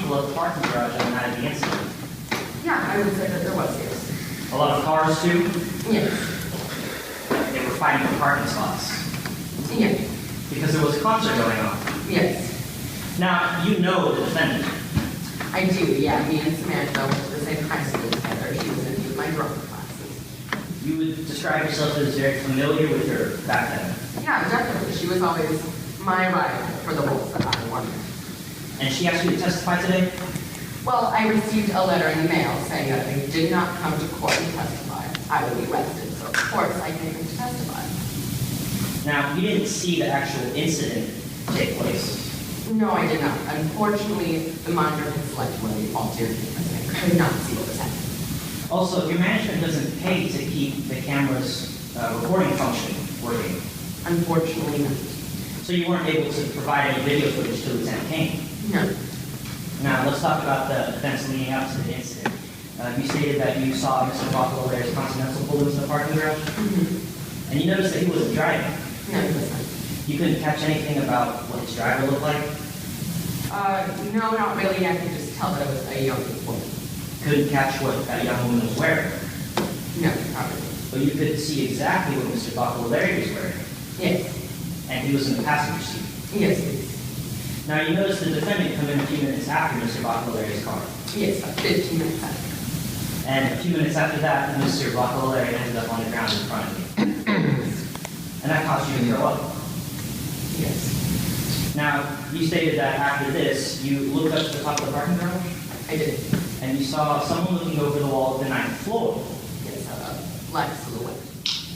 people at the parking garage on the night of the incident? Yeah, I would say that there was, yes. A lot of cars too? Yes. They were fighting for parking spots Yes. because there was a concert going on. Yes. Now, you know the defendant. I do, yeah. Me and Samantha went to the same high school together. She was in a few of my drama classes. You would describe yourself as very familiar with her back then. Yeah, definitely. She was always my rival for the roles that I wanted. And she asked you to testify today? Well, I received a letter in the mail saying that if I did not come to court and testify, I would be arrested. So, of course, I came to testify. Now, you didn't see the actual incident take place. No, I did not. Unfortunately, the monitor had selected one of the faultier cameras, and I could not see what was happening. Also, your management doesn't pay to keep the camera's recording function working. Unfortunately, no. So you weren't able to provide any video footage to Lieutenant Kane. No. Now, let's talk about the events leading up to the incident. You stated that you saw Mr. Bacalaure's Continental pull into the parking garage, Mm-hmm. and you noticed that he wasn't driving. No, it was not. You couldn't catch anything about what his driver looked like? No, not really. I could just tell that it was a young woman. Couldn't catch what that young woman was wearing? No, not really. But you could see exactly what Mr. Bacalaure's was wearing, Yes. and he was in the passenger seat. Yes, please. Now, you noticed the defendant come in a few minutes after Mr. Bacalaure's car. Yes, about 15 minutes after. And a few minutes after that, Mr. Bacalaure ended up on the ground in front of you. And that caused you to throw up. Yes. Now, you stated that after this, you looked up to the top of the parking garage, I did. and you saw someone looking over the wall of the ninth floor, Yes, a black silhouette.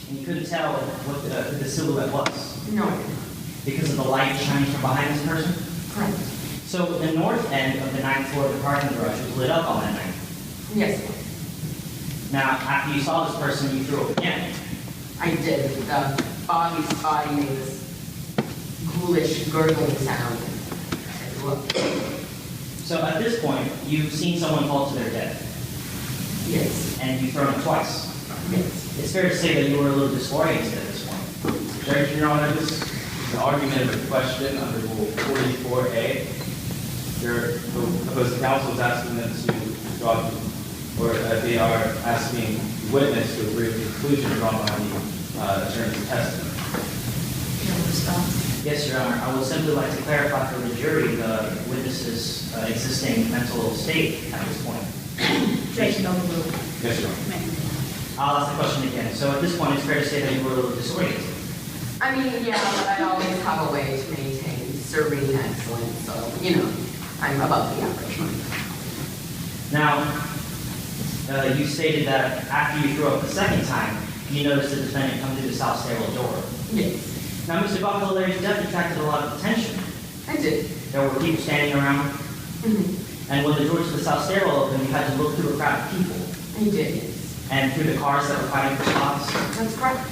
and you couldn't tell what the silhouette was No, I did not. because of the light shining from behind this person. Correct. So the north end of the ninth floor of the parking garage was lit up on that night. Yes, it was. Now, after you saw this person, you threw up again. I did. The Bobby's body made this ghoulish gurgling sound. I threw up. So at this point, you've seen someone fall to their death, Yes. and you've thrown up twice. Yes. It's fair to say that you were a little disoriented at this point. Judge, Your Honor, this is an argument of a question under Rule 44A. The opposing counsel is asking them to draw, or they are asking the witness to agree with the conclusion drawn by the attorney's testimony. Yes, Your Honor. I would simply like to clarify for the jury the witness's existing mental state at this point. Jason Overruled. Yes, Your Honor. I'll ask the question again. So at this point, it's fair to say that you were a little disoriented. I mean, yeah, but I always have a way to maintain serene excellence, so, I'm above the average. Now, you stated that after you threw up the second time, you noticed the defendant come through the south stairwell door. Yes, Now, Mr. Bacalaure's death attracted a lot of attention. I did. There were people standing around, Mm-hmm. and when the doors to the south stairwell opened, you had to look through a crowd of people I did, yes. and through the cars that were fighting for spots. That's correct.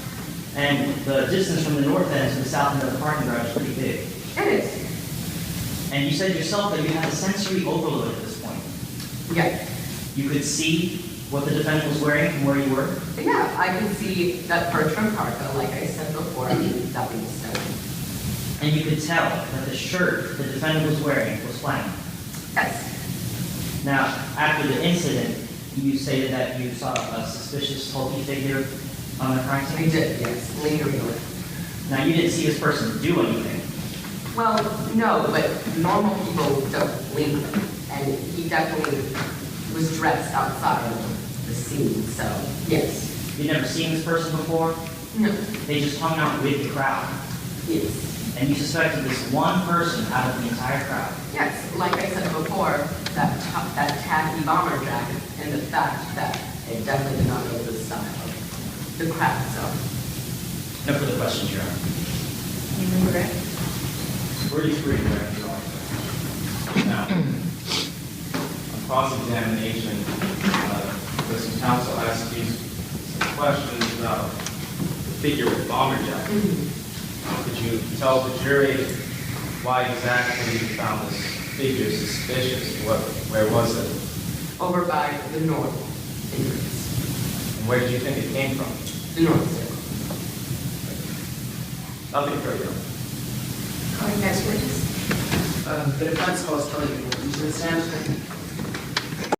And the distance from the north end to the south end of the parking garage is pretty big. It is. And you said yourself that you had a sensory overload at this point. Yeah. You could see what the defendant was wearing from where you were. Yeah, I can see that Bertram Parker, like I said before, that being stolen. And you could tell that the shirt the defendant was wearing was flannel. Yes. Now, after the incident, you stated that you saw a suspicious hulky figure on the crime I scene. did, yes. Lingering. Now, you didn't see this person do anything. Well, no, but normal people don't linger. And he definitely was dressed outside of the scene, so, yes. You'd never seen this person before. No. They just hung out with the crowd. Yes. And you suspected this one person out of the entire crowd. Yes, like I said before, that tacky bomber jacket and the fact that it definitely did not go to the style of the crowd, so. No further questions, Your Honor. You regret? 43, correct, Your Honor. Now, on cross-examination, opposing counsel asked you some questions about the figure with bomber jacket. Could you tell the jury why exactly you found this figure suspicious? Where was it? Over by the north entrance. And where did you think it came from? The north circle. Nothing further. Calling next witness. The defense calls telling you, is there substantial